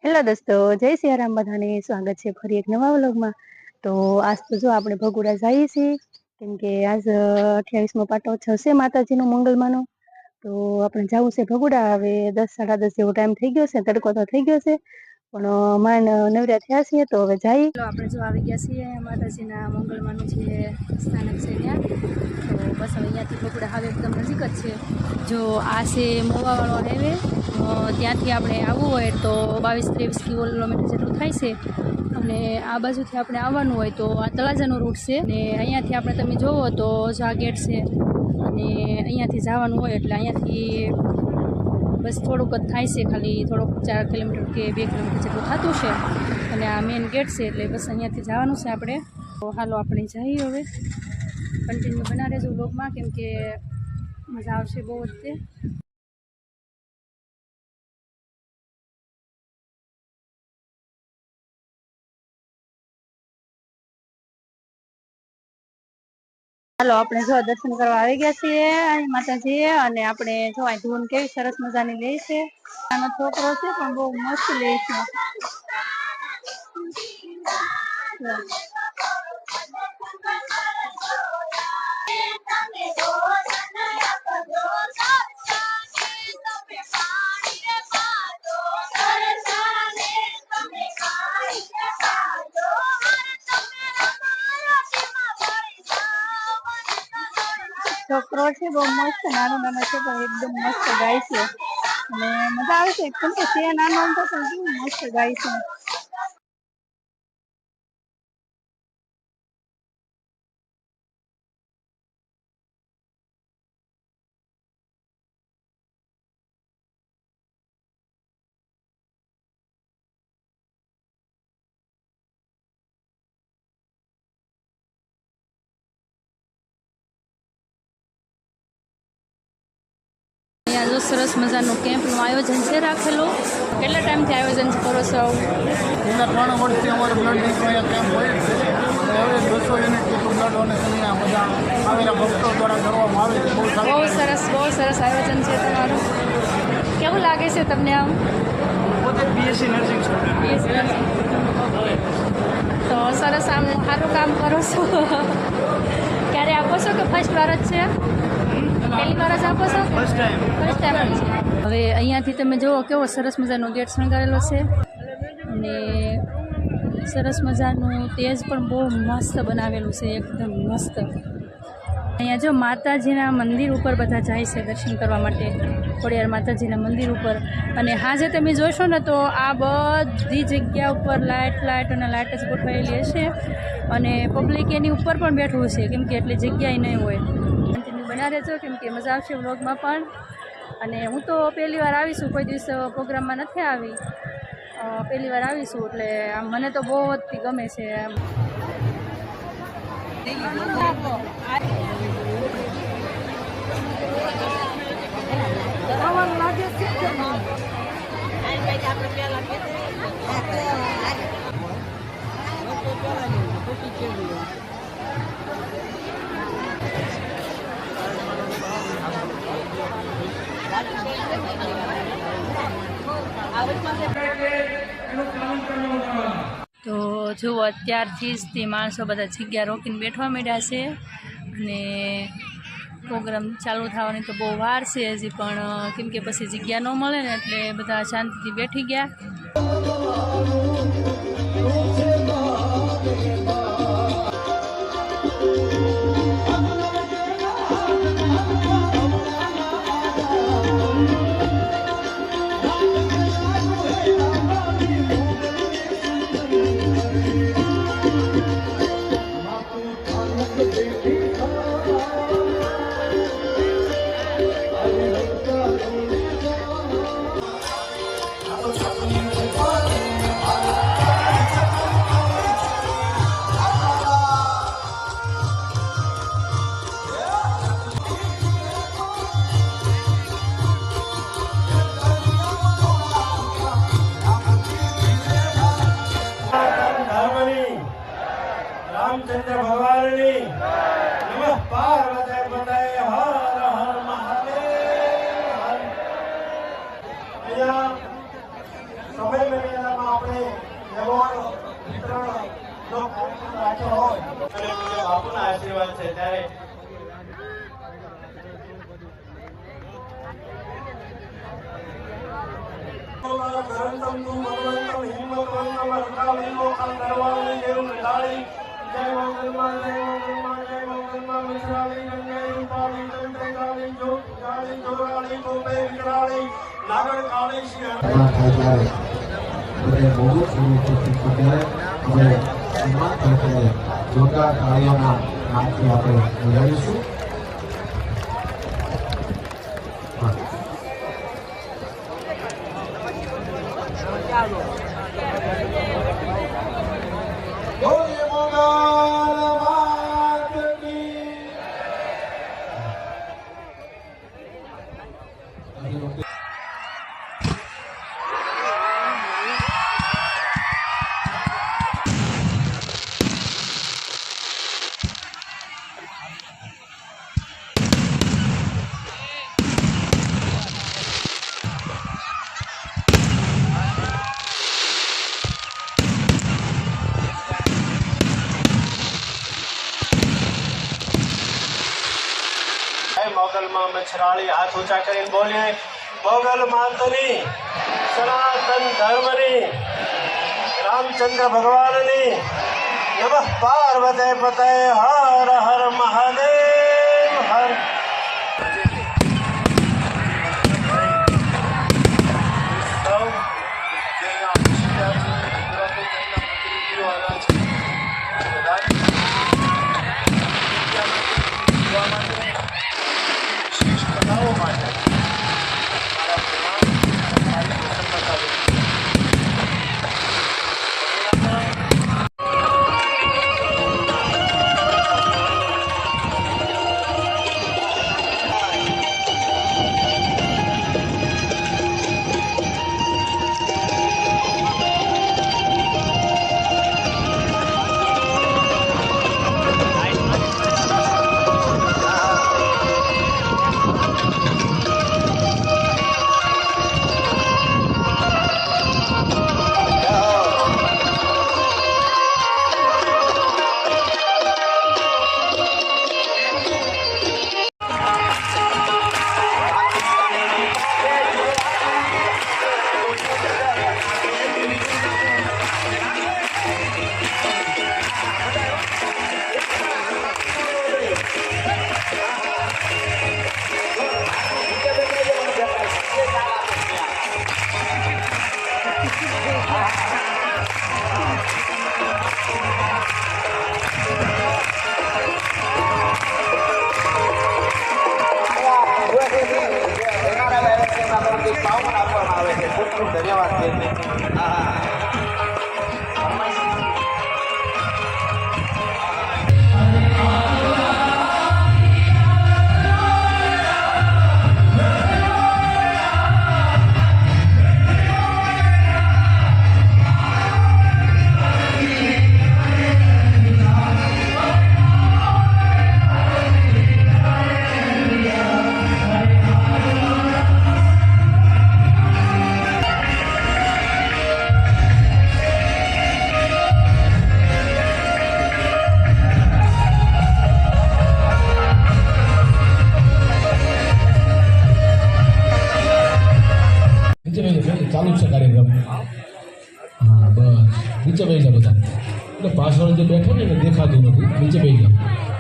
Hello દોસ્તો, જય સિયારામ, બધાને સ્વાગત છે ફરી એક નવા વ્લોગમાં। તો આજ તો જો આપણે ભગોડા જઈએ છીએ, કેમ કે આજ 28મો પાટો છે માતાજીનો મંગલમાંનો। તો આપણે જવું છે ભગોડા। હવે 10 સાડા 10 જેવો ટાઈમ થઈ ગયો છે, તડકો તો થઈ ગયો છે, પણ માંડ નવરા થયા છીએ તો હવે જઈએ। આપણે જો આવી ગયા છીએ માતાજીના મંગલમાંનું જે સ્થાનક છે ત્યાં। તો બસ હવે અહીંયાથી ભગોડા હવે એકદમ નજીક જ છે। જો આ છે મોવાવાળો હાઈવે, ત્યાંથી આપણે આવવું હોય તો 22-23 કિલોમીટર જેટલું થાય છે। અને આ બાજુથી આપણે આવવાનું હોય તો આ તળાજાનો રૂટ છે, અને અહીંયાથી આપણે તમે જોવો તો જો આ ગેટ છે, અને અહીંયાથી જવાનું હોય એટલે અહીંયાથી બસ થોડુંક જ થાય છે, ખાલી થોડુંક 4 કિલોમીટર કે 2 કિલોમીટર જેટલું થતું છે। અને આ મેઇન ગેટ છે એટલે બસ અહીંયાથી જવાનું છે આપણે। તો હાલો આપણે જઈએ હવે, કન્ટિન્યુ બના રહેજો વ્લોગમાં, કેમ કે મજા આવશે બહુ જ તે। હાલો આપણે જો દર્શન કરવા આવી ગયા છીએ અહીં માતાજી, અને આપણે જો અહીં ધૂન કેવી સરસ મજાની લે છે। આનો છોકરો છે પણ બહુ મસ્ત લે છે। છોકરો છે બહુ મસ્ત, નાનો નાનો છે પણ એકદમ મસ્ત ગાય છે, અને મજા આવે છે કેમ કે છે નાનો તો પણ કેવું મસ્ત ગાય છે। અહીંયા જો સરસ મજાનું કેમ્પનું આયોજન છે રાખેલું। કેટલા ટાઈમથી આયોજન કરો છો આવું? છેલ્લા 3 વર્ષથી અમારે બ્લડ બેંકનો અહીંયા કેમ્પ હોય છે, અને હવે 200 યુનિટ જેટલું બ્લડ ડોનેશન અહીંયા બધા આવેલા ભક્તો દ્વારા કરવામાં આવે છે। બહુ સરસ આયોજન છે તમારું। કેવું લાગે છે તમને આમ? પોતે બીએસસી નર્સિંગ સ્ટુડન્ટ। તો સરસ, આમ સારું કામ કરો છો। ક્યારે આપો છો કે ફર્સ્ટ વાર જ છે? પહેલી વાર જ આપો છો? ફર્સ્ટ ટાઈમ જ છે। હવે અહીંયાથી તમે જુઓ કેવો સરસ મજાનો ગેટ શણગારેલો છે, અને સરસ મજાનું તેજ પણ બહુ મસ્ત બનાવેલું છે, એકદમ મસ્ત। અહીંયા જો માતાજીના મંદિર ઉપર બધા જાય છે દર્શન કરવા માટે, ખોડિયાર માતાજીના મંદિર ઉપર। અને હાજે તમે જોશો ને તો આ બધી જગ્યા ઉપર લાઇટ અને લાઇટ જ ગોઠવાયેલી હશે, અને પબ્લિક એની ઉપર પણ બેઠવું છે, કેમ કે એટલી જગ્યાએ નહીં હોય। કન્ટિન્યુ બના રહેજો, કેમ કે મજા આવશે વ્લોગમાં પણ। અને હું તો પહેલી વાર આવીશું, કોઈ દિવસ પ્રોગ્રામમાં નથી આવી, પહેલી વાર આવીશું, એટલે આમ મને તો બહુ જ ગમે છે એમ। તો જુઓ અત્યારથી જ તે માણસો બધા જગ્યા રોકીને બેઠવા માંડ્યા છે, અને પ્રોગ્રામ ચાલુ થવાની તો બહુ વાર છે હજી, પણ કેમ કે પછી જગ્યા ન મળે ને એટલે બધા શાંતિથી બેઠી ગયા। રામચંદ્ર ભગવાનની નમઃ પાર્વતી પતય હર હર મહાદેવ। અહીંયા સમય મર્યાદામાં આપણે એવોર્ડ વિતરણ નો કાર્યક્રમ રાખ્યો હોય અને પૂજ્ય બાપુના આશીર્વાદ છે ત્યારે ધરંતમ તું ભગવંતમ હિંમતવંતમ હરકાલીનો કંદરવાળી દેવ નટાળી જય મંગલમાં જય મંગલમાં જય મંગલમાં મિશ્રાળી ગંગાઈ રૂપાળી ચંદ્રકાળી જોગાળી જોરાળી ગોપે વિકરાળી નાગર કાળી શ્રી બહુ અત્યારે આપણે સન્માન તરીકે જોરદાર તાળીઓના નામથી આપણે વધારીશું. મોગલમાં મચ્છરાળી હાથ ઊંચા કરીને બોલીએ મોગલ માતની સનાતન ધર્મની રામચંદ્ર ભગવાનની નમઃ પાર્વતે પતે હર હર મહાદેવ હર ચાલુ છે કાર્યક્રમ. હા બસ નીચે બેસી જાઓ બધા. એટલે પાછળ જે બેઠો ને એને દેખાતું નથી. નીચે બેસી જાઓ.